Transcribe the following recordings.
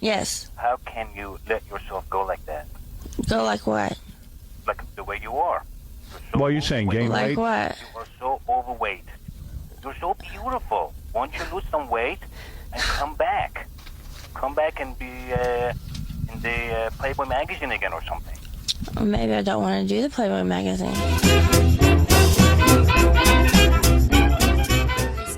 Yes. How can you let yourself go like that? Go like what? Like the way you are. What are you saying, gain Like weight? what? You are so overweight. You're so beautiful. Why don't you lose some weight and come back? Come back and be in the Playboy magazine again or something. Or maybe I don't want to do the Playboy magazine.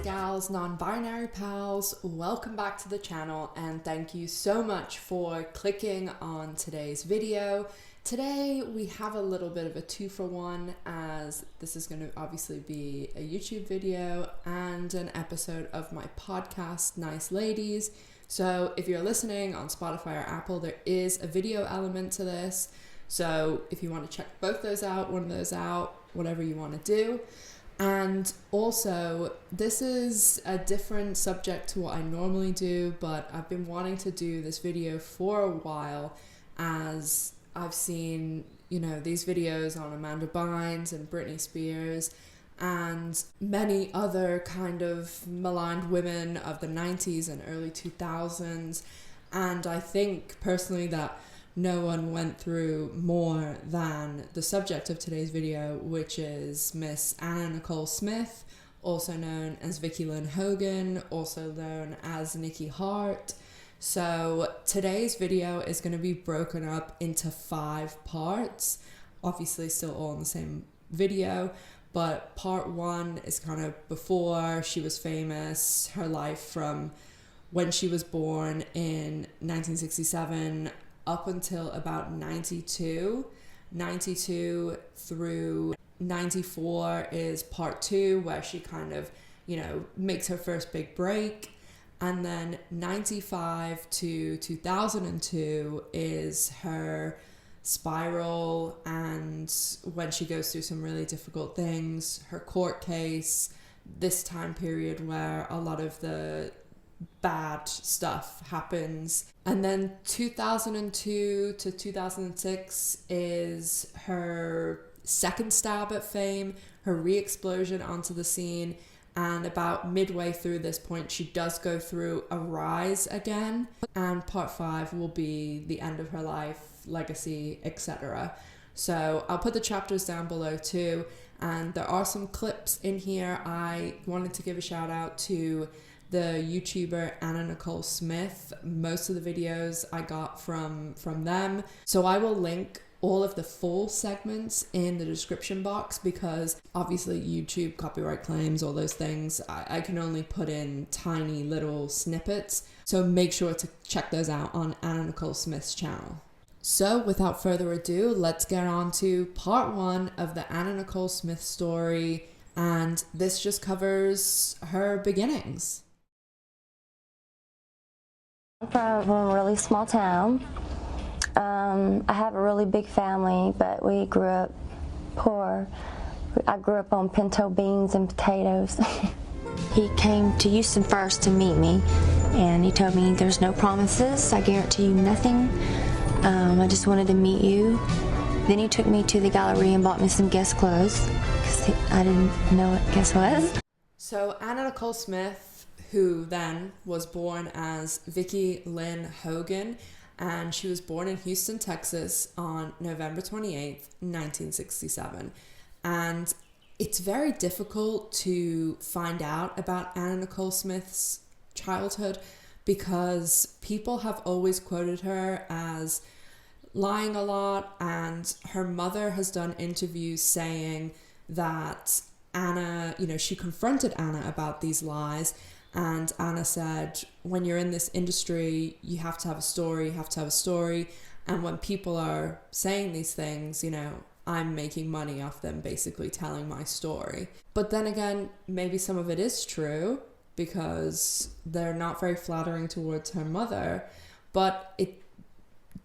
Gals, non-binary pals, welcome back to the channel and thank you so much for clicking on today's video. Today we have a little bit of a 2-for-1, as this is going to obviously be a YouTube video and an episode of my podcast, Nice Ladies. So if you're listening on Spotify or Apple, there is a video element to this. So if you want to check both those out, one of those out, whatever you want to do. And also, this is a different subject to what I normally do, but I've been wanting to do this video for a while, as I've seen, these videos on Amanda Bynes and Britney Spears and many other kind of maligned women of the 90s and early 2000s. And I think personally that no one went through more than the subject of today's video, which is Miss Nicole Smith, also known as Vicky Lynn Hogan, also known as Nikki Hart. So today's video is going to be broken up into 5 parts, obviously still all in the same video, but part 1 is kind of before she was famous, her life from when she was born in 1967 up until about 92 through 94 is part 2, where she kind of, makes her first big break. And then 95 to 2002 is her spiral, and when she goes through some really difficult things, her court case, this time period where a lot of the bad stuff happens. And then 2002 to 2006 is her second stab at fame, her re-explosion onto the scene. And about midway through this point, she does go through a rise again. And part 5 will be the end of her life, legacy, etc. So I'll put the chapters down below too. And there are some clips in here. I wanted to give a shout out to the YouTuber Nicole Smith. Most of the videos I got from them. So I will link all of the full segments in the description box, because obviously YouTube copyright claims, all those things, I can only put in tiny little snippets. So make sure to check those out on Nicole Smith's channel. So without further ado, let's get on to part 1 of the Nicole Smith story. And this just covers her beginnings. I'm from a really small town. I have a really big family, but we grew up poor. I grew up on pinto beans and potatoes. He came to Houston first to meet me, and he told me there's no promises, I guarantee you nothing. I just wanted to meet you. Then he took me to the gallery and bought me some Guess clothes, because I didn't know what Guess was. So Nicole Smith, who then was born as Vicky Lynn Hogan, and she was born in Houston, Texas on November 28th, 1967. And it's very difficult to find out about Nicole Smith's childhood, because people have always quoted her as lying a lot, and her mother has done interviews saying that Anna, she confronted Anna about these lies. And Anna said, when you're in this industry, you have to have a story, And when people are saying these things, I'm making money off them basically telling my story. But then again, maybe some of it is true, because they're not very flattering towards her mother. But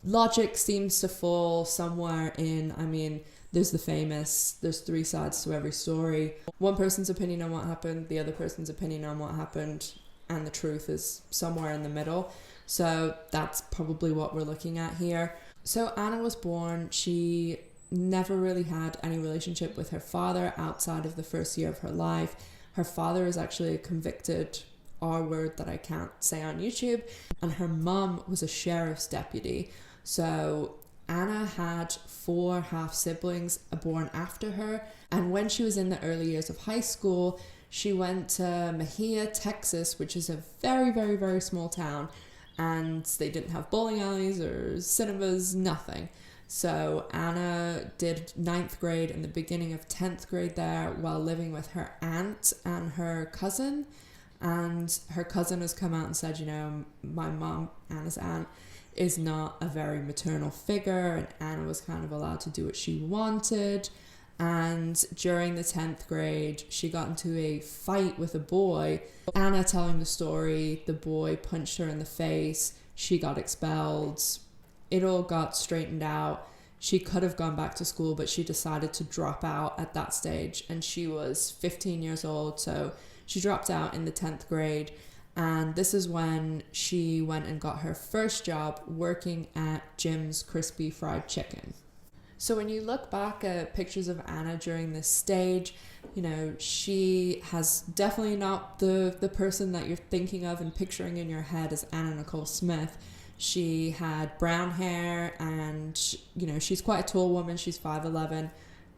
logic seems to fall somewhere in, there's there's 3 sides to every story. One person's opinion on what happened, the other person's opinion on what happened, and the truth is somewhere in the middle. So that's probably what we're looking at here. So Anna was born, she never really had any relationship with her father outside of the first year of her life. Her father is actually a convicted R word that I can't say on YouTube. And her mum was a sheriff's deputy. So Anna had 4 half siblings born after her. And when she was in the early years of high school, she went to Mejia, Texas, which is a very, very, very small town. And they didn't have bowling alleys or cinemas, nothing. So Anna did 9th grade and the beginning of 10th grade there while living with her aunt and her cousin. And her cousin has come out and said, you know, my mom, Anna's aunt, is not a very maternal figure, and Anna was kind of allowed to do what she wanted. And during the 10th grade, she got into a fight with a boy. Anna telling the story, the boy punched her in the face, she got expelled. It all got straightened out. She could have gone back to school, but she decided to drop out at that stage. And she was 15 years old, so she dropped out in the 10th grade. And this is when she went and got her first job working at Jim's Crispy Fried Chicken. So when you look back at pictures of Anna during this stage, you know, she has definitely not the person that you're thinking of and picturing in your head as Anna Nicole Smith. She had brown hair and, you know, she's quite a tall woman. She's 5'11",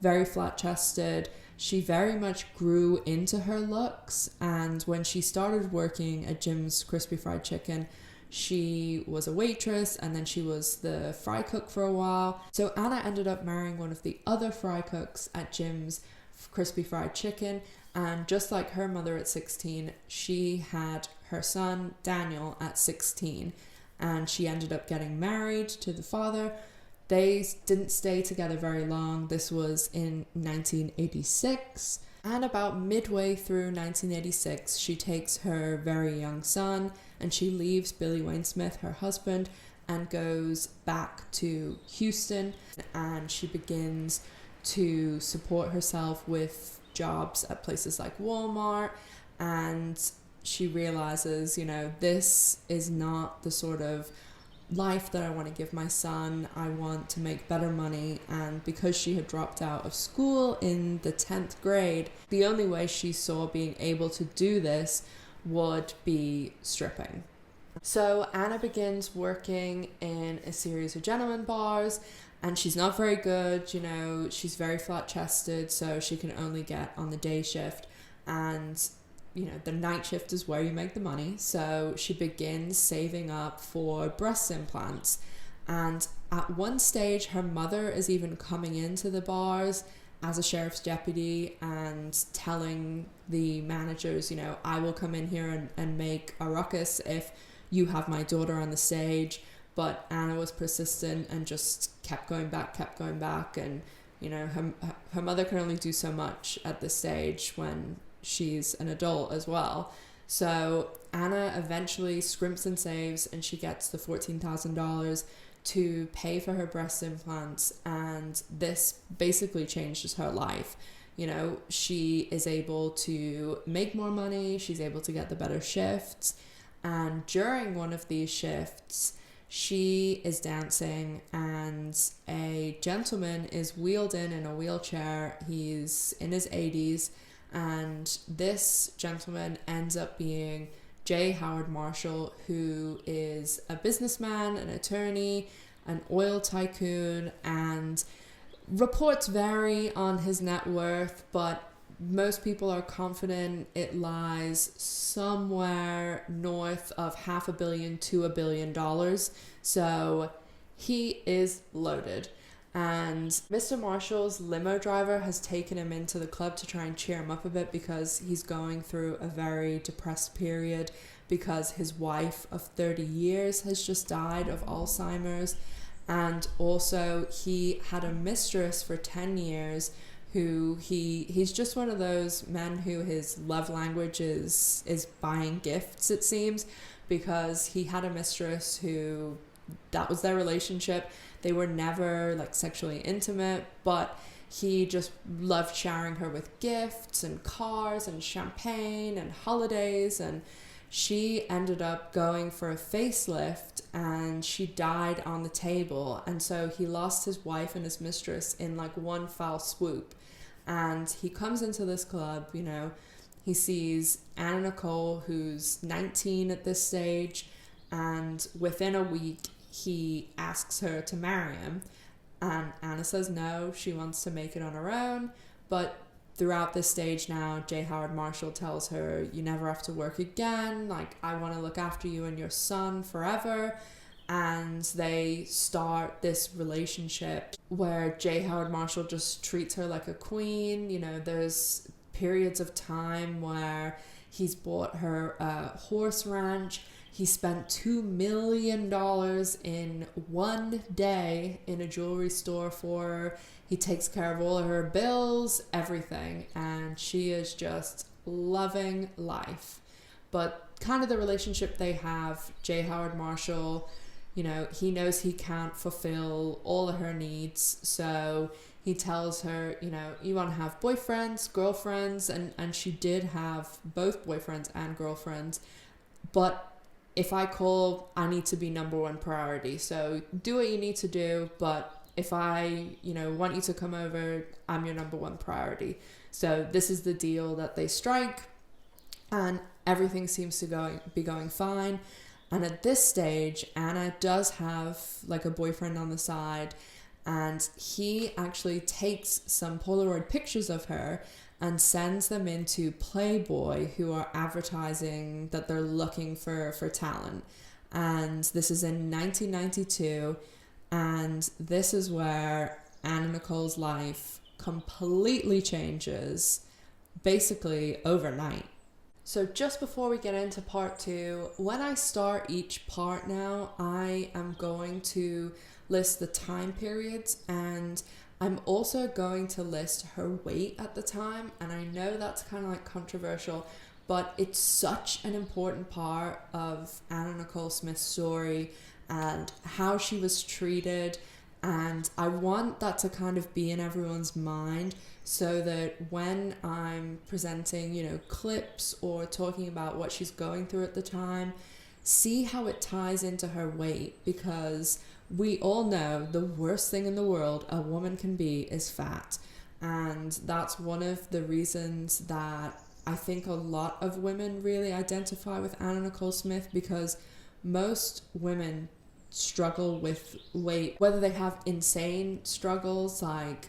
very flat chested. She very much grew into her looks. And when she started working at Jim's Crispy Fried Chicken, she was a waitress and then she was the fry cook for a while. So Anna ended up marrying one of the other fry cooks at Jim's Crispy Fried Chicken. And just like her mother at 16, she had her son Daniel at 16. And she ended up getting married to the father. They didn't stay together very long. This was in 1986. And about midway through 1986, she takes her very young son and she leaves Billy Wayne Smith, her husband, and goes back to Houston. And she begins to support herself with jobs at places like Walmart. And she realizes, you know, this is not the sort of life that I want to give my son. I want to make better money. And because she had dropped out of school in the 10th grade, the only way she saw being able to do this would be stripping. So Anna begins working in a series of gentleman bars, and she's not very good, you know, she's very flat chested, so she can only get on the day shift. And you know, the night shift is where you make the money. So she begins saving up for breast implants. And at one stage, her mother is even coming into the bars as a sheriff's deputy and telling the managers, you know, I will come in here and make a ruckus if you have my daughter on the stage. But Anna was persistent and just kept going back. And, you know, her mother can only do so much at this stage when she's an adult as well. So Anna eventually scrimps and saves, and she gets the $14,000 to pay for her breast implants, and this basically changes her life. You know, she is able to make more money, she's able to get the better shifts, and during one of these shifts she is dancing and a gentleman is wheeled in a wheelchair. He's in his 80s. And this gentleman ends up being J. Howard Marshall, who is a businessman, an attorney, an oil tycoon, and reports vary on his net worth, but most people are confident it lies somewhere north of $500 million to $1 billion. So he is loaded. And Mr. Marshall's limo driver has taken him into the club to try and cheer him up a bit because he's going through a very depressed period because his wife of 30 years has just died of Alzheimer's. And also he had a mistress for 10 years who he's just one of those men who his love language is buying gifts, it seems, because he had a mistress who that was their relationship. They were never like sexually intimate, but he just loved showering her with gifts and cars and champagne and holidays. And she ended up going for a facelift and she died on the table. And so he lost his wife and his mistress in like one foul swoop. And he comes into this club, you know, he sees Anna Nicole, who's 19 at this stage, and within a week he asks her to marry him, and Anna says no, she wants to make it on her own. But throughout this stage now, J. Howard Marshall tells her, you never have to work again, like, I want to look after you and your son forever. And they start this relationship where J. Howard Marshall just treats her like a queen. You know, there's periods of time where he's bought her a horse ranch. He spent $2 million in one day in a jewelry store for her. He takes care of all of her bills, everything. And she is just loving life. But kind of the relationship they have, J. Howard Marshall, you know, he knows he can't fulfill all of her needs. So he tells her, you know, you want to have boyfriends, girlfriends. And she did have both boyfriends and girlfriends. But if I call, I need to be number one priority. So do what you need to do. But if I, you know, want you to come over, I'm your number one priority. So this is the deal that they strike. And everything seems to be going fine. And at this stage, Anna does have like a boyfriend on the side, and he actually takes some Polaroid pictures of her and sends them into Playboy, who are advertising that they're looking for talent. And this is in 1992, and this is where Anna Nicole's life completely changes, basically overnight. So just before we get into part 2, when I start each part now, I am going to list the time periods, and I'm also going to list her weight at the time. And I know that's kind of like controversial, but it's such an important part of Anna Nicole Smith's story and how she was treated. And I want that to kind of be in everyone's mind, so that when I'm presenting, you know, clips or talking about what she's going through at the time, see how it ties into her weight. Because we all know the worst thing in the world a woman can be is fat. And that's one of the reasons that I think a lot of women really identify with Anna Nicole Smith, because most women struggle with weight, whether they have insane struggles. Like,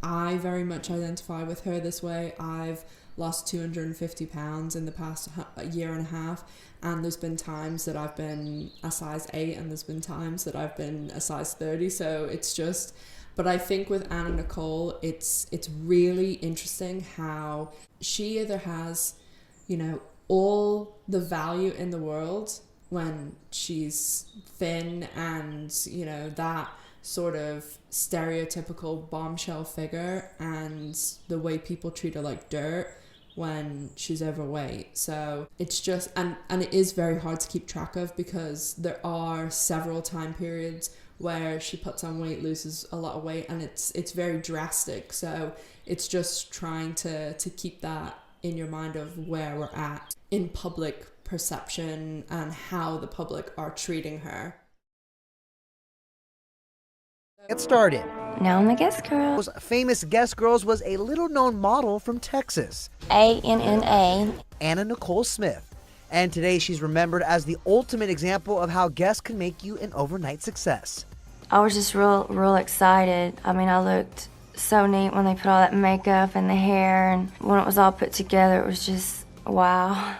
I very much identify with her this way. I've lost 250 pounds in the past year and a half, and there's been times that I've been a size 8 and there's been times that I've been a size 30. So it's just, but I think with Anna Nicole, it's really interesting how she either has, you know, all the value in the world when she's thin and, you know, that sort of stereotypical bombshell figure, and the way people treat her like dirt when she's overweight. So it's just, and it is very hard to keep track of, because there are several time periods where she puts on weight, loses a lot of weight, and it's very drastic. So it's just trying to keep that in your mind of where we're at in public perception and how the public are treating her. Get started. Now I'm the guest girl. Those famous Guest Girls was a little-known model from Texas, ANNA. Anna Nicole Smith. And today she's remembered as the ultimate example of how guests can make you an overnight success. I was just real excited. I mean, I looked so neat when they put all that makeup and the hair, and when it was all put together, it was just wow.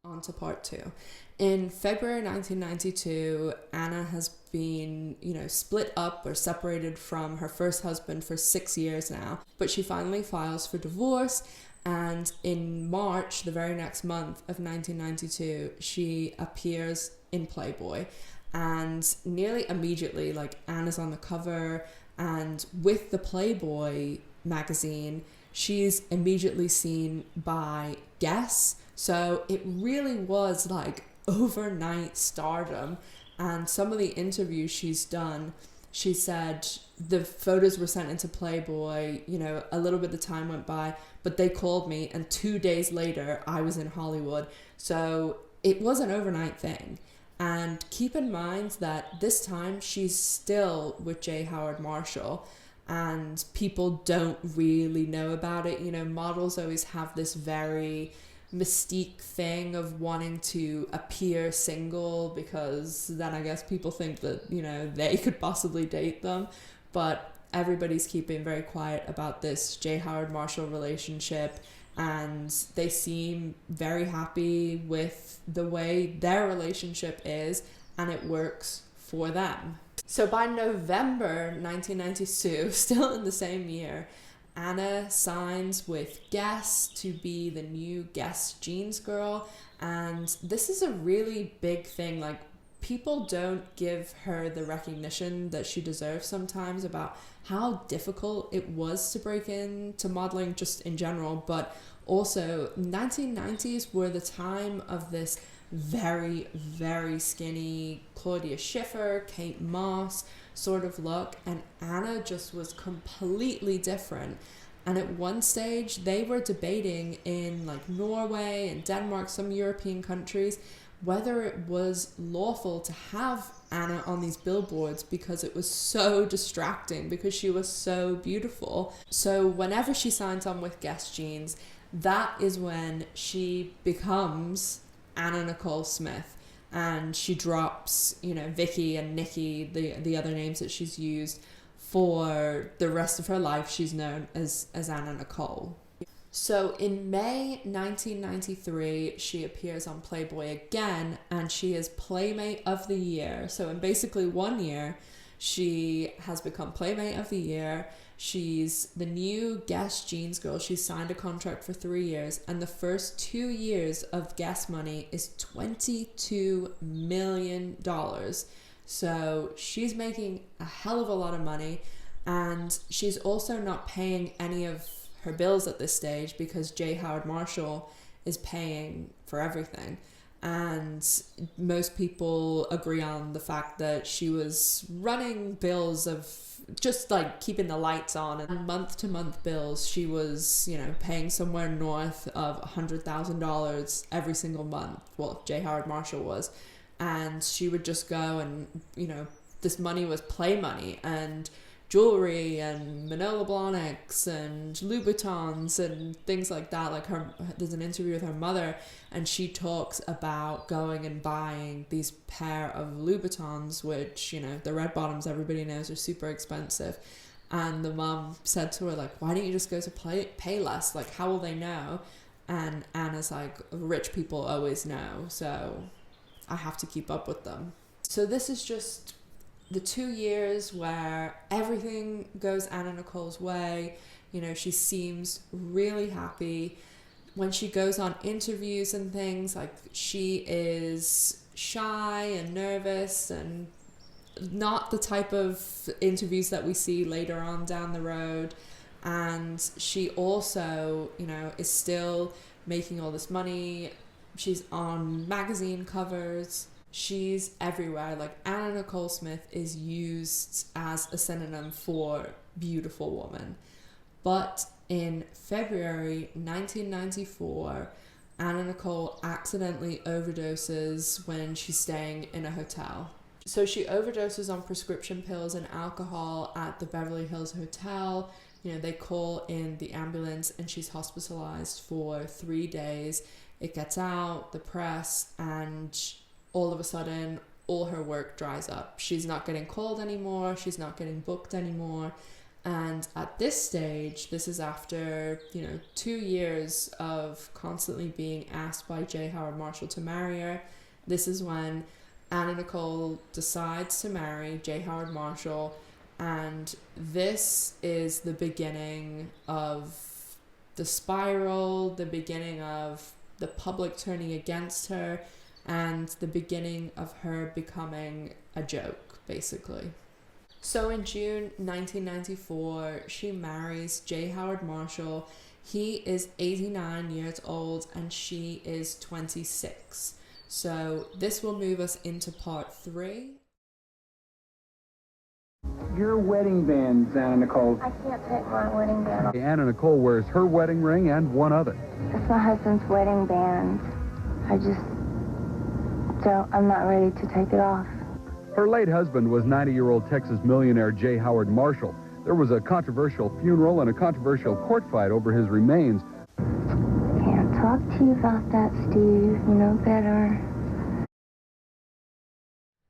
On to part 2. In February 1992, Anna has been, you know, split up or separated from her first husband for 6 years now, but she finally files for divorce. And in March, the very next month of 1992, she appears in Playboy. And nearly immediately, like, Anna's on the cover, and with the Playboy magazine, she's immediately seen by guests. So it really was like overnight stardom. And some of the interviews she's done, she said the photos were sent into Playboy, you know, a little bit of time went by, but they called me, and 2 days later I was in Hollywood. So it was an overnight thing. And keep in mind that this time she's still with J. Howard Marshall. and people don't really know about it. You know, models always have this very mystique thing of wanting to appear single, because then I guess people think that, you know, they could possibly date them. But everybody's keeping very quiet about this J. Howard Marshall relationship, and they seem very happy with the way their relationship is, and it works for them. So by November 1992, still in the same year, Anna signs with Guess to be the new Guess jeans girl. And this is a really big thing. Like, people don't give her the recognition that she deserves sometimes about how difficult it was to break into modeling just in general. But also, 1990s were the time of this very, very skinny Claudia Schiffer, Kate Moss sort of look, and Anna just was completely different. And at one stage they were debating in like Norway and Denmark, some European countries, whether it was lawful to have Anna on these billboards, because it was so distracting, because she was so beautiful. So whenever she signs on with Guess Jeans, that is when she becomes Anna Nicole Smith, and she drops, you know, Vicky and Nikki, the other names that she's used. For the rest of her life, she's known as Anna Nicole. So in May 1993, she appears on Playboy again, and she is Playmate of the Year. So in basically 1 year, she has become Playmate of the Year. She's the new Guess jeans girl. She's signed a contract for 3 years, and the first 2 years of Guess money is $22 million. So she's making a hell of a lot of money, and she's also not paying any of her bills at this stage, because J. Howard Marshall is paying for everything. And most people agree on the fact that she was running bills of just like keeping the lights on, and month to month bills, she was, you know, paying somewhere north of $100,000 every single month. Well, J. Howard Marshall was. And she would just go, and, you know, this money was play money, and jewelry and Manolo Blahniks and Louboutins and things like that. Like, there's an interview with her mother, and she talks about going and buying these pair of Louboutins, which, you know, the red bottoms, everybody knows, are super expensive. And the mom said to her, like, why don't you just go to pay less? Like, how will they know? And Anna's like, rich people always know, so I have to keep up with them. So this is just the 2 years where everything goes Anna Nicole's way. You know, she seems really happy. When she goes on interviews and things, like, she is shy and nervous, and not the type of interviews that we see later on down the road. And she also, you know, is still making all this money. She's on magazine covers. She's everywhere. Like, Anna Nicole Smith is used as a synonym for beautiful woman. But in February 1994, Anna Nicole accidentally overdoses when she's staying in a hotel. So she overdoses on prescription pills and alcohol at the Beverly Hills Hotel. You know, they call in the ambulance, and she's hospitalized for 3 days. It gets out, the press, and all of a sudden, all her work dries up. She's not getting called anymore. She's not getting booked anymore. And at this stage, this is after, you know, 2 years of constantly being asked by J. Howard Marshall to marry her. This is when Anna Nicole decides to marry J. Howard Marshall. And this is the beginning of the spiral, the beginning of the public turning against her, and the beginning of her becoming a joke, basically. So in June 1994, she marries J. Howard Marshall. He is 89 years old, and she is 26. So this will move us into part 3. Your wedding bands, Anna Nicole. I can't take my wedding band off. Anna Nicole wears her wedding ring and one other. It's my husband's wedding band. I'm not ready to take it off. Her late husband was 90-year-old Texas millionaire J. Howard Marshall. There was a controversial funeral and a controversial court fight over his remains. Can't talk to you about that, Steve. You know better.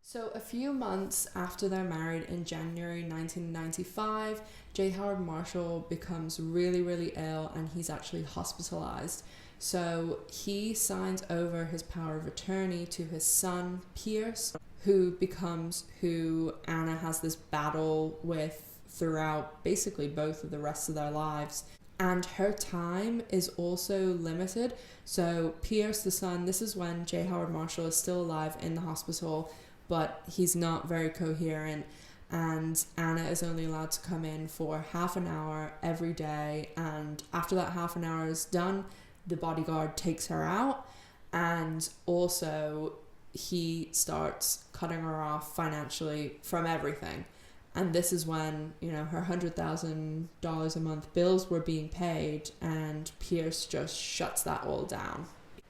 So a few months after they're married in January 1995, J. Howard Marshall becomes really, really ill and he's actually hospitalized. So he signs over his power of attorney to his son, Pierce, who becomes who Anna has this battle with throughout basically both of the rest of their lives. And her time is also limited. So Pierce, the son, this is when J. Howard Marshall is still alive in the hospital, but he's not very coherent, and Anna is only allowed to come in for half an hour every day, and after that half an hour is done, the bodyguard takes her out, and also he starts cutting her off financially from everything. And this is when, you know, her $100,000 a month bills were being paid, and Pierce just shuts that all down.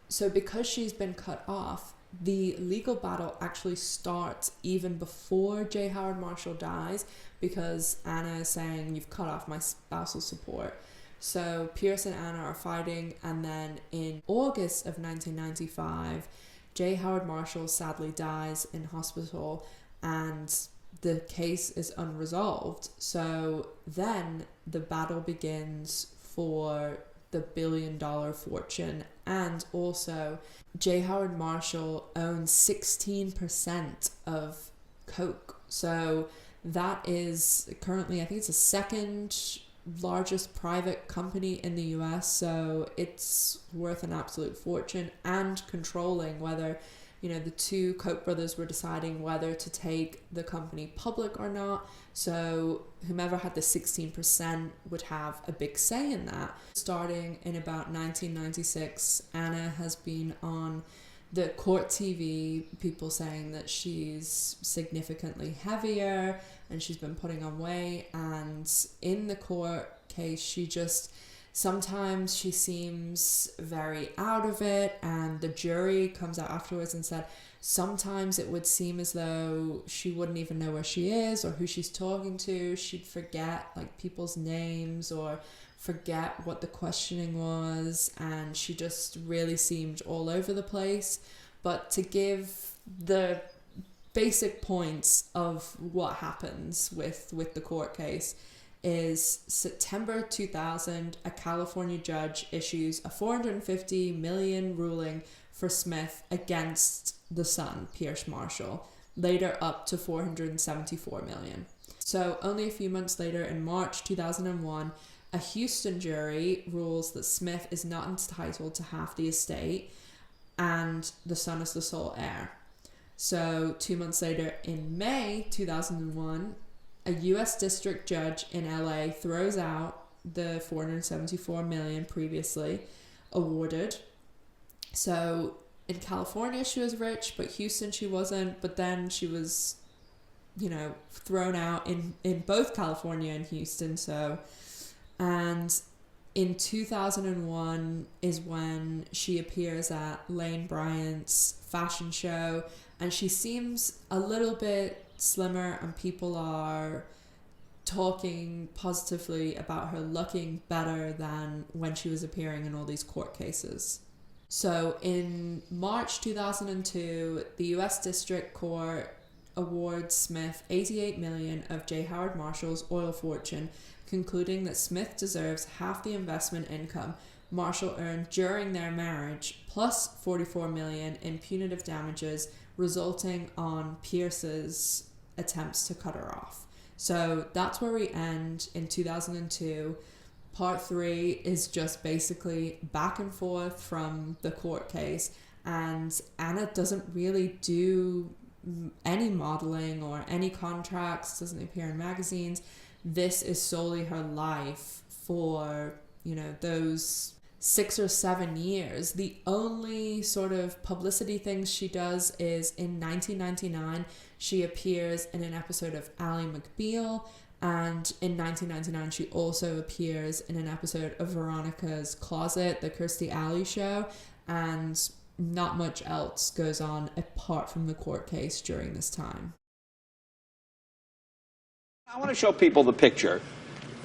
So because she's been cut off, the legal battle actually starts even before J. Howard Marshall dies, because Anna is saying, you've cut off my spousal support. So Pierce and Anna are fighting, and then in August of 1995, J. Howard Marshall sadly dies in hospital, and the case is unresolved. So then the battle begins for the billion-dollar fortune, and also J. Howard Marshall owns 16% of Coke. So that is currently, I think it's the second largest private company in the US. So it's worth an absolute fortune, and controlling whether, you know, the two Koch brothers were deciding whether to take the company public or not. So whomever had the 16% would have a big say in that. Starting in about 1996, Anna has been on the court TV, people saying that she's significantly heavier and she's been putting on weight. And in the court case, sometimes she seems very out of it, and the jury comes out afterwards and said sometimes it would seem as though she wouldn't even know where she is or who she's talking to. She'd forget like people's names or forget what the questioning was, and she just really seemed all over the place. But to give the basic points of what happens with the court case, is September 2000, a California judge issues a $450 million ruling for Smith against the son, Pierce Marshall, later up to $474 million. So only a few months later, in March 2001, a Houston jury rules that Smith is not entitled to half the estate and the son is the sole heir. So 2 months later, in May 2001, a U.S. district judge in LA throws out the $474 million previously awarded. So in California, she was rich, but Houston, she wasn't. But then she was, you know, thrown out in both California and Houston. So, and in 2001 is when she appears at Lane Bryant's fashion show, and she seems a little bit slimmer, and people are talking positively about her looking better than when she was appearing in all these court cases. So in March 2002, the US District Court awards Smith $88 million of J. Howard Marshall's oil fortune, concluding that Smith deserves half the investment income Marshall earned during their marriage, plus $44 million in punitive damages resulting on Pierce's attempts to cut her off. So that's where we end in 2002. Part 3 is just basically back and forth from the court case, and Anna doesn't really do any modeling or any contracts, doesn't appear in magazines. This is solely her life for, you know, those 6 or 7 years. The only sort of publicity things she does is in 1999, she appears in an episode of Ally McBeal, and in 1999, she also appears in an episode of Veronica's Closet, the Kirstie Alley show, and not much else goes on apart from the court case during this time. I want to show people the picture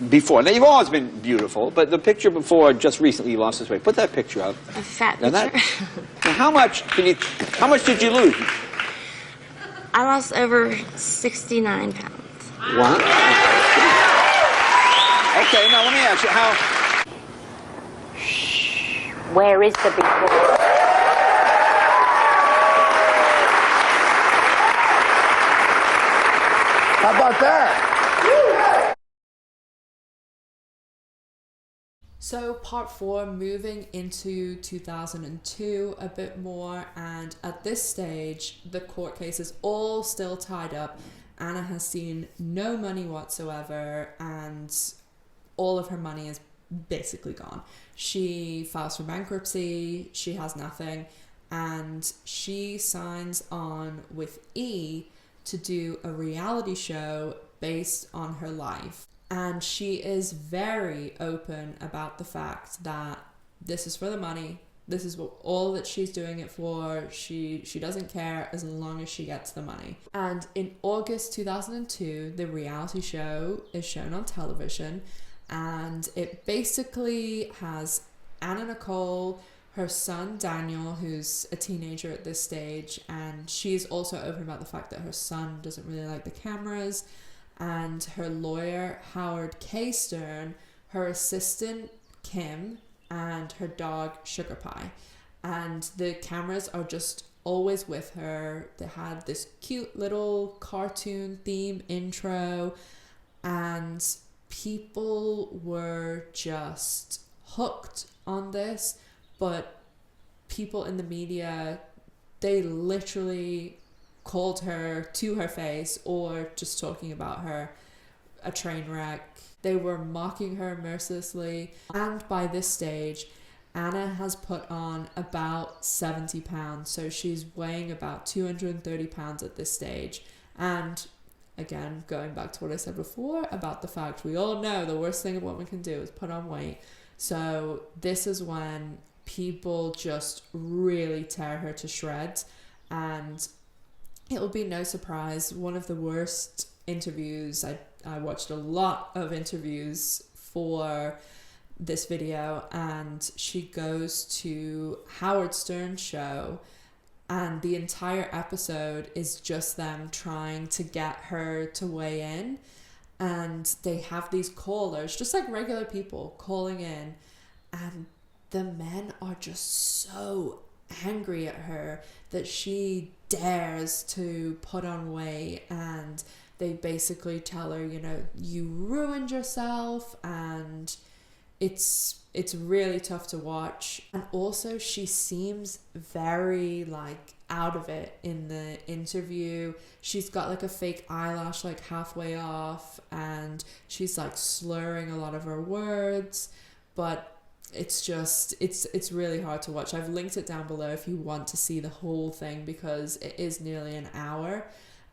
before. Now, you've always been beautiful, but the picture before just recently you lost this weight. Put that picture up. A fat Now, picture. now how much did you lose? I lost over 69 pounds. Wow. Okay, now let me ask you, Where is the before? How about that? So part 4, moving into 2002 a bit more, and at this stage the court case is all still tied up. Anna has seen no money whatsoever, and all of her money is basically gone. She files for bankruptcy, she has nothing, and she signs on with E to do a reality show based on her life. And she is very open about the fact that this is for the money. This is all that she's doing it for. She doesn't care as long as she gets the money. And in August 2002, the reality show is shown on television, and it basically has Anna Nicole, her son Daniel, who's a teenager at this stage, and she's also open about the fact that her son doesn't really like the cameras, and her lawyer Howard K. Stern, her assistant Kim, and her dog Sugar Pie. And the cameras are just always with her. They had this cute little cartoon theme intro, and people were just hooked on this. But people in the media, they literally called her to her face, or just talking about her, a train wreck. They were mocking her mercilessly. And by this stage, Anna has put on about 70 pounds. So she's weighing about 230 pounds at this stage. And again, going back to what I said before about the fact we all know the worst thing a woman can do is put on weight. So this is when people just really tear her to shreds. And it'll be no surprise, one of the worst interviews, I watched a lot of interviews for this video, and she goes to Howard Stern's show, and the entire episode is just them trying to get her to weigh in. And they have these callers, just like regular people, calling in, and the men are just so angry at her that she dares to put on weight, and they basically tell her, you know, you ruined yourself, and it's really tough to watch. And also she seems very like out of it in the interview. She's got like a fake eyelash like halfway off, and she's like slurring a lot of her words, but it's just, it's really hard to watch. I've linked it down below if you want to see the whole thing, because it is nearly an hour,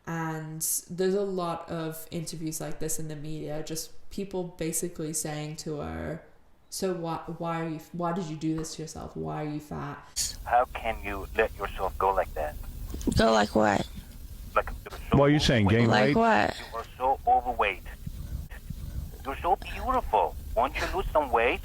and there's a lot of interviews like this in the media, just people basically saying to her, so why did you do this to yourself? Why are you fat? How can you let yourself go like that? Go like what? Like you're so What are you saying, overweight. gain Like weight? what? You are so overweight. You're so beautiful. Won't you lose some weight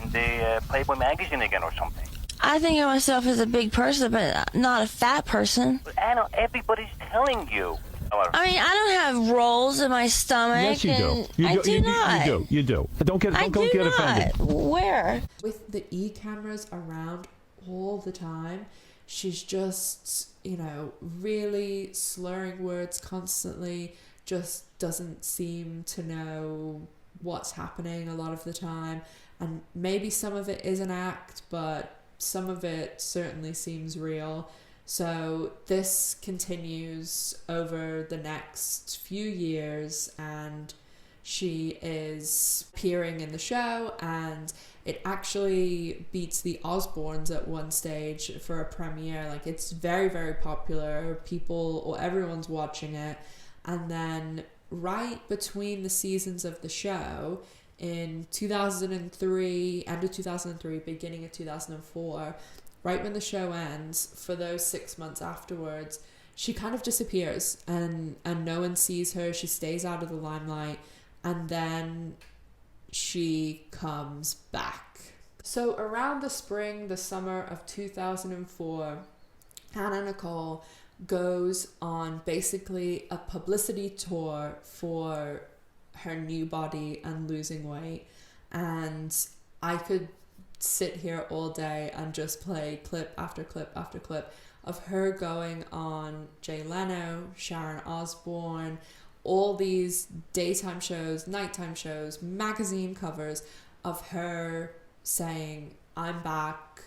in the Playboy magazine again or something? I think of myself as a big person, but not a fat person. But Anna, everybody's telling you. I mean, I don't have rolls in my stomach. Yes, you do. and I do not. You do. Don't get offended. Where? With the E cameras around all the time, she's just, you know, really slurring words constantly, just doesn't seem to know what's happening a lot of the time. And maybe some of it is an act, but some of it certainly seems real. So this continues over the next few years, and she is appearing in the show, and it actually beats the Osbournes at one stage for a premiere. Like, it's very, very popular. Everyone's watching it. And then right between the seasons of the show, in 2003, end of 2003, beginning of 2004, right when the show ends, for those 6 months afterwards, she kind of disappears, and no one sees her. She stays out of the limelight, and then she comes back. So around the summer of 2004, Anna Nicole goes on basically a publicity tour for her new body and losing weight. And I could sit here all day and just play clip after clip after clip of her going on Jay Leno, Sharon Osbourne, all these daytime shows, nighttime shows, magazine covers of her saying, I'm back,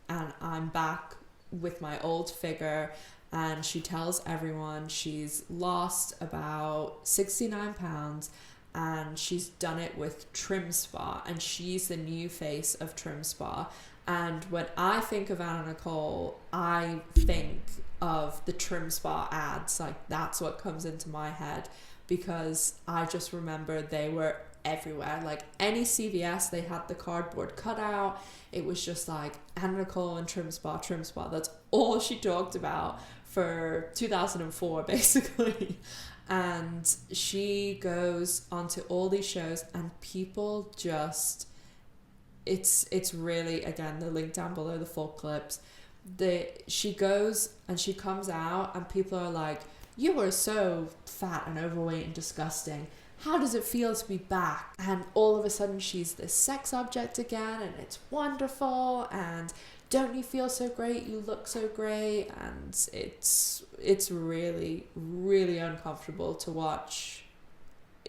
and I'm back with my old figure. And she tells everyone she's lost about 69 pounds, and she's done it with TrimSpa, and she's the new face of TrimSpa. And when I think of Anna Nicole, I think of the TrimSpa ads. Like, that's what comes into my head, because I just remember they were everywhere. Like, any CVS, they had the cardboard cutout. It was just like Anna Nicole and TrimSpa, TrimSpa. That's all she talked about for 2004, basically. And she goes onto all these shows, and people just, it's really, again, the link down below, the full clips. She goes and she comes out, and people are like, you were so fat and overweight and disgusting. How does it feel to be back? And all of a sudden she's this sex object again, and it's wonderful, and don't you feel so great? You look so great. And it's really, really uncomfortable to watch,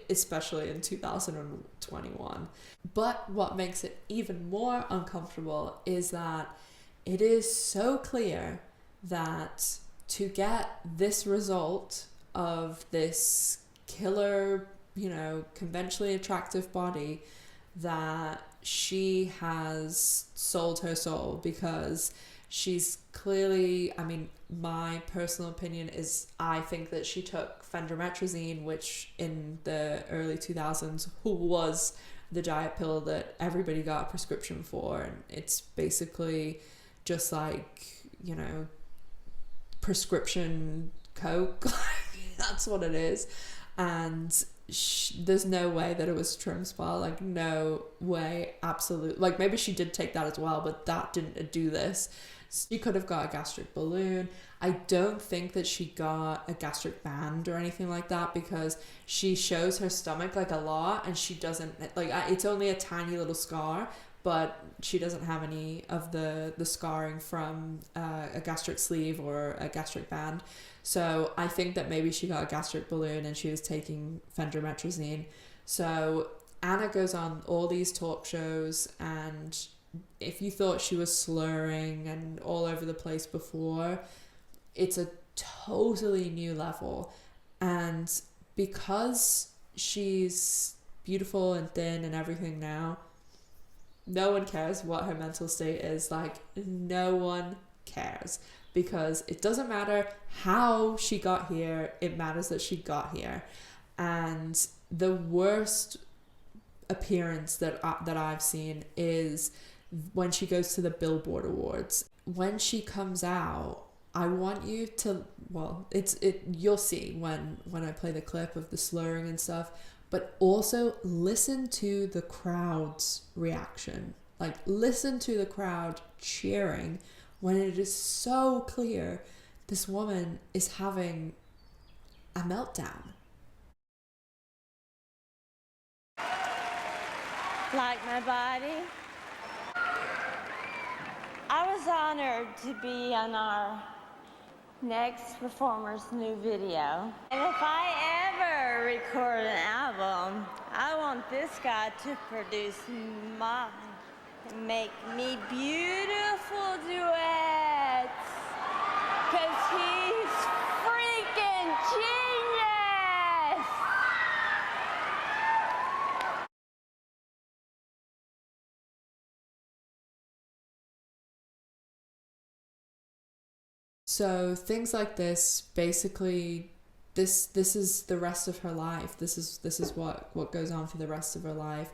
especially in 2021. But what makes it even more uncomfortable is that it is so clear that to get this result of this killer, you know, conventionally attractive body, that she has sold her soul, because she's clearly, I mean, my personal opinion is I think that she took fendimetrazine, which in the early 2000s was the diet pill that everybody got a prescription for, and it's basically just like, you know, prescription coke. That's what it is. And there's no way that it was TrimSpa, like no way, absolute. Like, maybe she did take that as well, but that didn't do this. She could have got a gastric balloon. I don't think that she got a gastric band or anything like that, because she shows her stomach like a lot, and she doesn't, like, it's only a tiny little scar, but she doesn't have any of the scarring from a gastric sleeve or a gastric band. So I think that maybe she got a gastric balloon and she was taking fendimetrazine. So Anna goes on all these talk shows, and if you thought she was slurring and all over the place before, it's a totally new level. And because she's beautiful and thin and everything now, no one cares what her mental state is. Like, no one cares, because it doesn't matter how she got here, it matters that she got here. And the worst appearance that I've seen is when she goes to the Billboard Awards. When she comes out, I want you to, well, you'll see when I play the clip of the slurring and stuff, but also listen to the crowd's reaction. Like, listen to the crowd cheering when it is so clear this woman is having a meltdown. Like my body? I was honored to be on our next performer's new video. And if I ever record an album, I want this guy to produce mine and make me beautiful duets. 'Cause he's freaking genius! So things like this, basically, this is the rest of her life. This is what goes on for the rest of her life.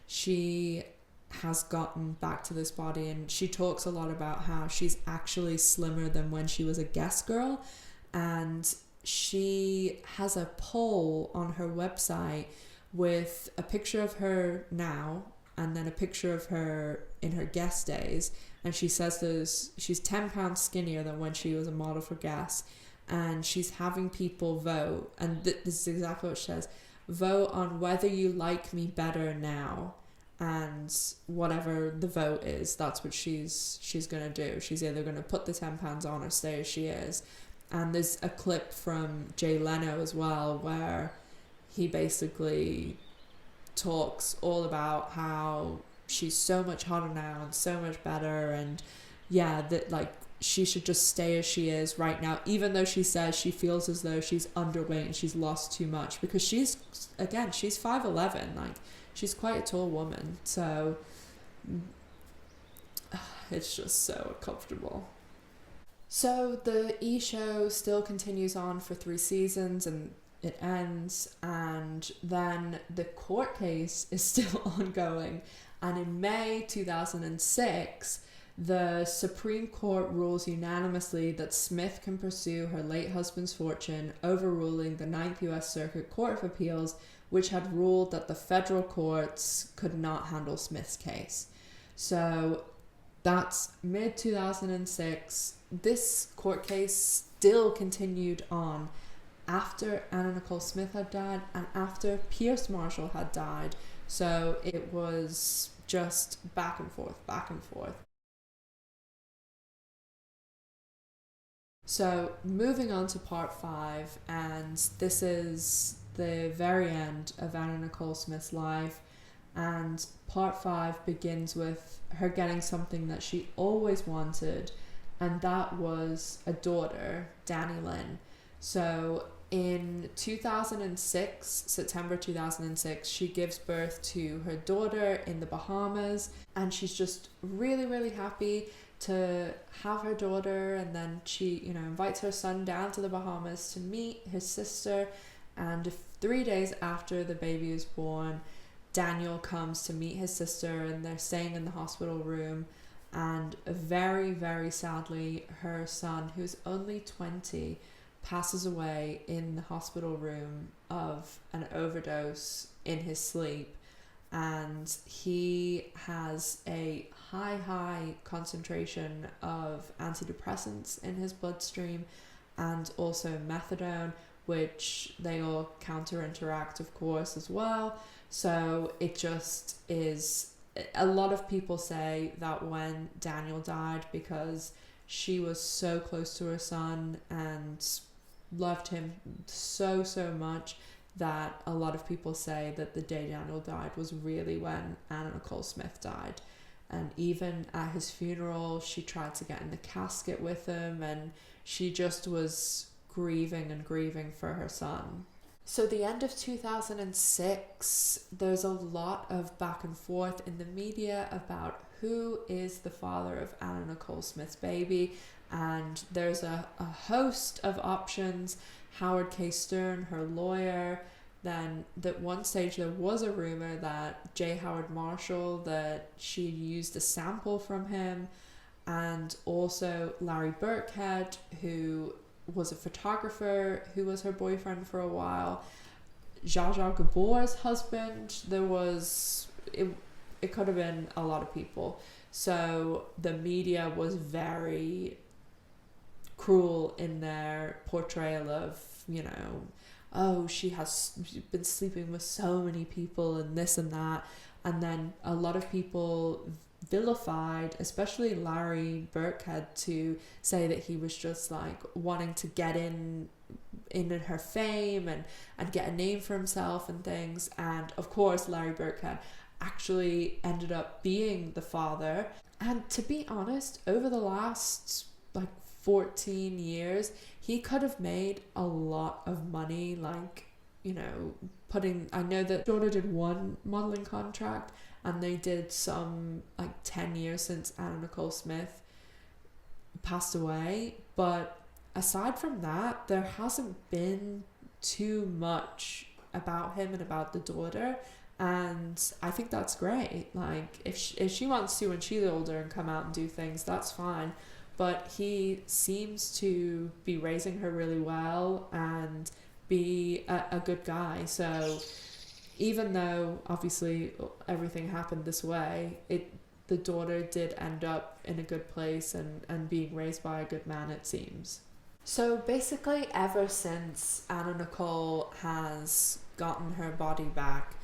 She has gotten back to this body, and she talks a lot about how she's actually slimmer than when she was a guest girl. and she has a poll on her website with a picture of her now and then a picture of her in her Guess days, and she says she's 10 pounds skinnier than when she was a model for Guess, and she's having people vote, and this is exactly what she says: vote on whether you like me better now. And whatever the vote is, that's what she's gonna do. She's either gonna put the 10 pounds on or stay as she is. And there's a clip from Jay Leno as well where he basically talks all about how she's so much hotter now and so much better, and yeah, that like she should just stay as she is right now, even though she says she feels as though she's underweight and she's lost too much, because she's 5'11", like she's quite a tall woman, so it's just so uncomfortable. So the E! Show still continues on for 3 seasons and it ends, and then the court case is still ongoing, and in May 2006 the Supreme Court rules unanimously that Smith can pursue her late husband's fortune, overruling the 9th US Circuit Court of Appeals, which had ruled that the federal courts could not handle Smith's case. So that's mid-2006. This court case still continued on after Anna Nicole Smith had died and after Pierce Marshall had died. So it was just back and forth, back and forth. So moving on to part 5, and this is the very end of Anna Nicole Smith's life, and part 5 begins with her getting something that she always wanted, and that was a daughter, Danny Lynn. So in 2006, September 2006, she gives birth to her daughter in the Bahamas, and she's just really, really happy to have her daughter, and then she, invites her son down to the Bahamas to meet his sister, and 3 days after the baby is born, Daniel comes to meet his sister, and they're staying in the hospital room, and very, very sadly, her son, who's only 20, passes away in the hospital room of an overdose in his sleep, and he has a high concentration of antidepressants in his bloodstream and also methadone, which they all counter-interact, of course, as well. So it just is, a lot of people say that when Daniel died, because she was so close to her son and loved him so much, that a lot of people say that the day Daniel died was really when Anna Nicole Smith died. And even at his funeral, she tried to get in the casket with him, and she just was grieving for her son. So the end of 2006, there's a lot of back and forth in the media about who is the father of Anna Nicole Smith's baby, and there's a host of options. Howard K. Stern, her lawyer. Then at one stage there was a rumor that J. Howard Marshall, that she used a sample from him, and also Larry Birkhead, who was a photographer who was her boyfriend for a while, Zsa Zsa Gabor's husband. There was, it could have been a lot of people. So the media was very cruel in their portrayal of, oh, she has been sleeping with so many people and this and that. And then a lot of people vilified, especially Larry Birkhead, to say that he was just like wanting to get in her fame and get a name for himself and things. And of course, Larry Birkhead actually ended up being the father. And to be honest, over the last 14 years, he could have made a lot of money, I know that daughter did one modeling contract, and they did some 10 years since Anna Nicole Smith passed away, but aside from that, there hasn't been too much about him and about the daughter, and I think that's great. If she wants to when she's older and come out and do things, that's fine. but he seems to be raising her really well and be a good guy. So even though obviously everything happened this way, the daughter did end up in a good place and being raised by a good man, it seems. So basically, ever since Anna Nicole has gotten her body back,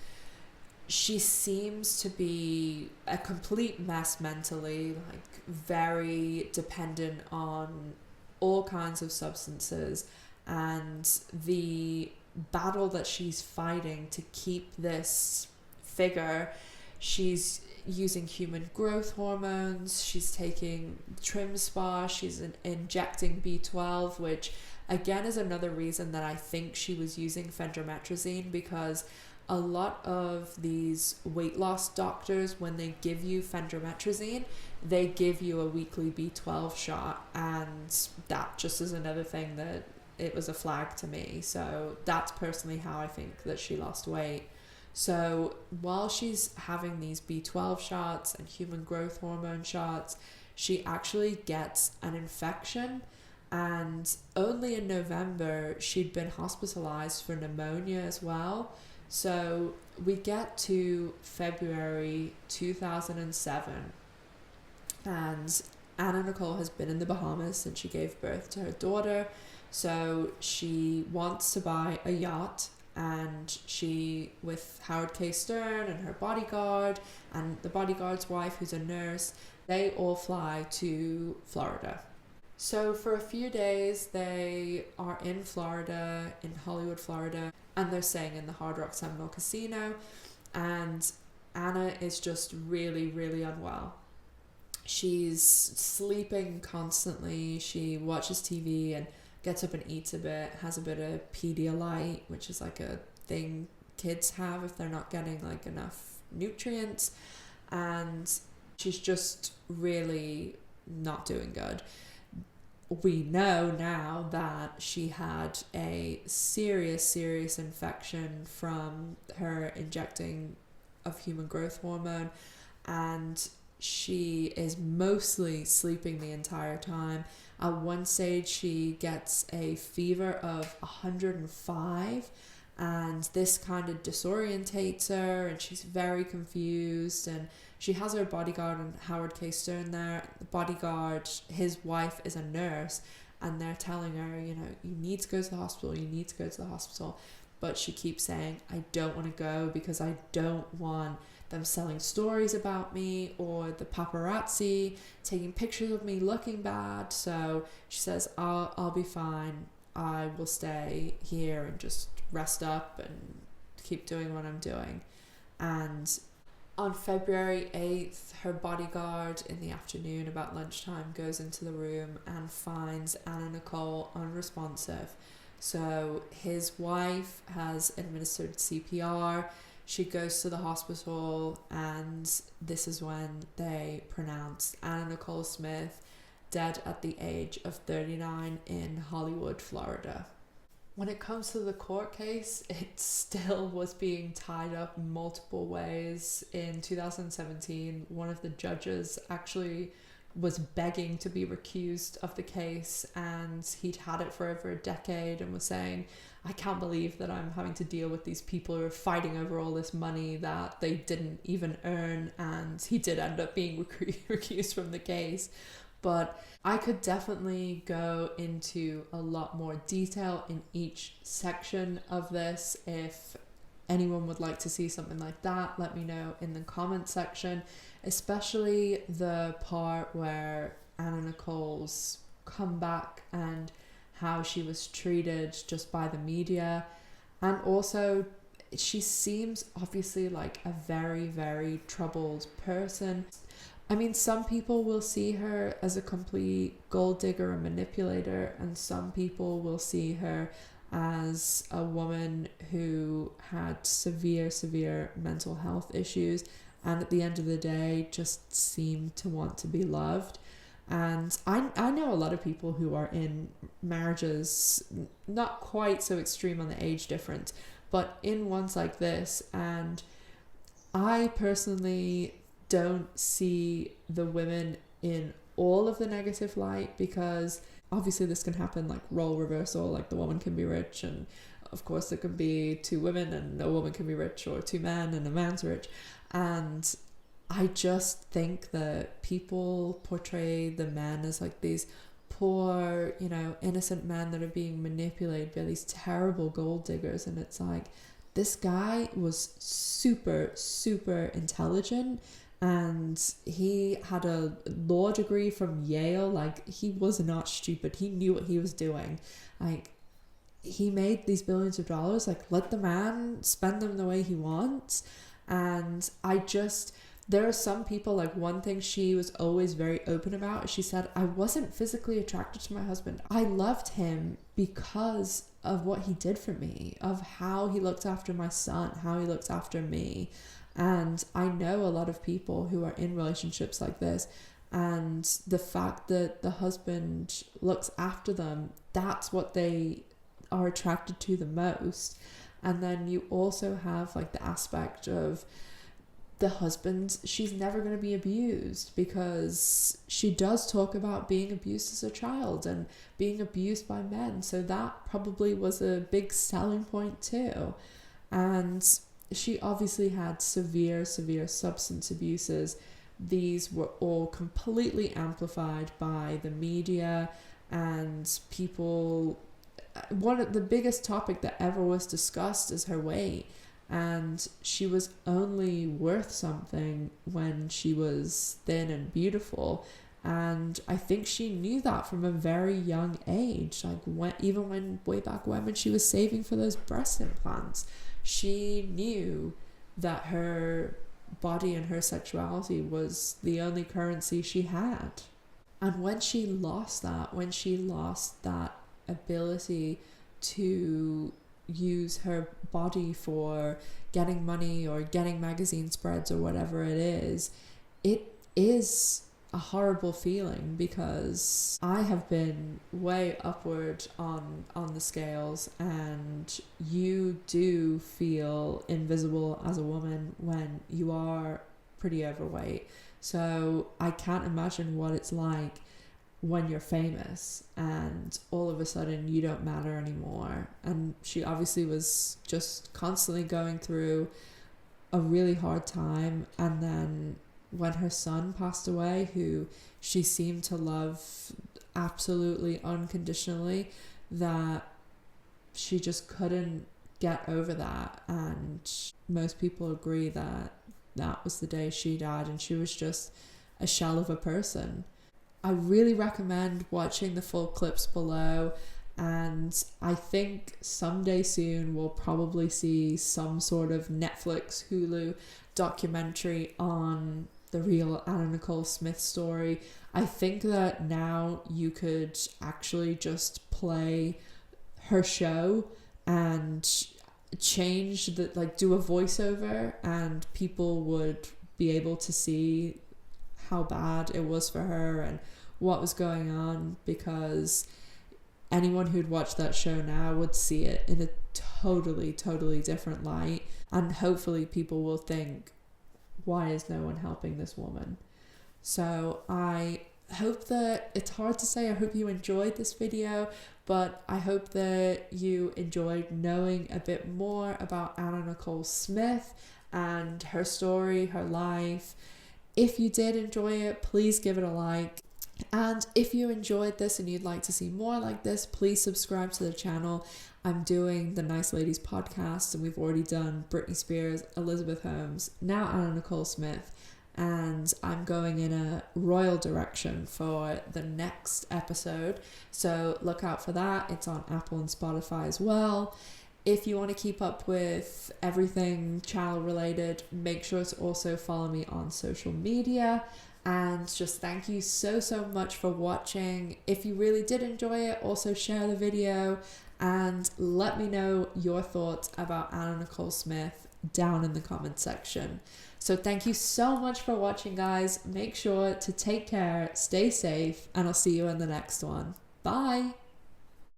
she seems to be a complete mess mentally, like very dependent on all kinds of substances, and the battle that she's fighting to keep this figure, she's using human growth hormones, she's taking TrimSpa, she's injecting B12, which again is another reason that I think she was using fendimetrazine, because a lot of these weight loss doctors, when they give you fendimetrazine, they give you a weekly B12 shot, and that just is another thing that it was a flag to me. So that's personally how I think that she lost weight. So while she's having these B12 shots and human growth hormone shots, she actually gets an infection, and only in November she'd been hospitalized for pneumonia as well. So we get to February 2007, and Anna Nicole has been in the Bahamas since she gave birth to her daughter. So she wants to buy a yacht, and she, with Howard K. Stern and her bodyguard and the bodyguard's wife who's a nurse, they all fly to Florida. So for a few days they are in Florida, in Hollywood, Florida, and they're staying in the Hard Rock Seminole Casino, and Anna is just really, really unwell. She's sleeping constantly, she watches TV and gets up and eats a bit, has a bit of Pedialyte, which is like a thing kids have if they're not getting like enough nutrients, and she's just really not doing good. We know now that she had a serious infection from her injecting of human growth hormone, and she is mostly sleeping the entire time. At one stage she gets a fever of 105, and this kind of disorientates her, and she's very confused, and she has her bodyguard and Howard K. Stern there. The bodyguard, his wife is a nurse, and they're telling her, you know, you need to go to the hospital, you need to go to the hospital. But she keeps saying, I don't want to go because I don't want them selling stories about me or the paparazzi taking pictures of me looking bad. So she says, I'll be fine. I will stay here and just rest up and keep doing what I'm doing. And on February 8th, her bodyguard in the afternoon about lunchtime goes into the room and finds Anna Nicole unresponsive. So his wife has administered CPR. She goes to the hospital, and this is when they pronounce Anna Nicole Smith dead at the age of 39 in Hollywood, Florida. When it comes to the court case, it still was being tied up multiple ways. In 2017, one of the judges actually was begging to be recused of the case, and he'd had it for over a decade and was saying, I can't believe that I'm having to deal with these people who are fighting over all this money that they didn't even earn, and he did end up being recused from the case. But I could definitely go into a lot more detail in each section of this. If anyone would like to see something like that, let me know in the comment section, especially the part where Anna Nicole's comeback and how she was treated just by the media. And also, she seems obviously like a very, very troubled person. I mean, some people will see her as a complete gold digger and manipulator, and some people will see her as a woman who had severe mental health issues, and at the end of the day just seemed to want to be loved. And I know a lot of people who are in marriages not quite so extreme on the age difference, but in ones like this, and I personally don't see the women in all of the negative light, because obviously this can happen, like role reversal, like the woman can be rich, and of course there can be two women and a woman can be rich, or two men and a man's rich. And I just think that people portray the men as like these poor, you know, innocent men that are being manipulated by these terrible gold diggers. And it's like, this guy was super, super intelligent, and he had a law degree from Yale. Like, he was not stupid. He knew what he was doing. Like, he made these billions of dollars. Like, let the man spend them the way he wants. And there are some people, like, one thing she was always very open about, she said, I wasn't physically attracted to my husband. I loved him because of what he did for me, of how he looked after my son, how he looked after me. And I know a lot of people who are in relationships like this, and the fact that the husband looks after them, that's what they are attracted to the most. And then you also have like the aspect of the husband, she's never going to be abused, because she does talk about being abused as a child and being abused by men. So that probably was a big selling point too. And she obviously had severe substance abuses. These were all completely amplified by the media and people. One of the biggest topic that ever was discussed is her weight. And she was only worth something when she was thin and beautiful. And I think she knew that from a very young age. Like, way back when she was saving for those breast implants, she knew that her body and her sexuality was the only currency she had. And when she lost that ability to use her body for getting money or getting magazine spreads or whatever it is a horrible feeling, because I have been way upward on the scales, and you do feel invisible as a woman when you are pretty overweight. So I can't imagine what it's like when you're famous and all of a sudden you don't matter anymore. And she obviously was just constantly going through a really hard time. And then when her son passed away, who she seemed to love absolutely unconditionally, that she just couldn't get over that. And most people agree that that was the day she died, and she was just a shell of a person. I really recommend watching the full clips below, and I think someday soon we'll probably see some sort of Netflix, Hulu documentary on the real Anna Nicole Smith story. I think that now you could actually just play her show and change do a voiceover, and people would be able to see how bad it was for her and what was going on, because anyone who'd watch that show now would see it in a totally different light. And hopefully people will think, why is no one helping this woman? So I hope that, it's hard to say, I hope you enjoyed this video, but I hope that you enjoyed knowing a bit more about Anna Nicole Smith and her story, her life. If you did enjoy it, please give it a like. And if you enjoyed this and you'd like to see more like this, please subscribe to the channel. I'm doing the Nice Ladies podcast, and we've already done Britney Spears, Elizabeth Holmes, now Anna Nicole Smith, and I'm going in a royal direction for the next episode, so look out for that. It's on Apple and Spotify as well. If you want to keep up with everything child related, make sure to also follow me on social media. And just thank you so much for watching. If you really did enjoy it, also share the video and let me know your thoughts about Anna Nicole Smith down in the comment section. So thank you so much for watching, guys. Make sure to take care, stay safe, and I'll see you in the next one. Bye.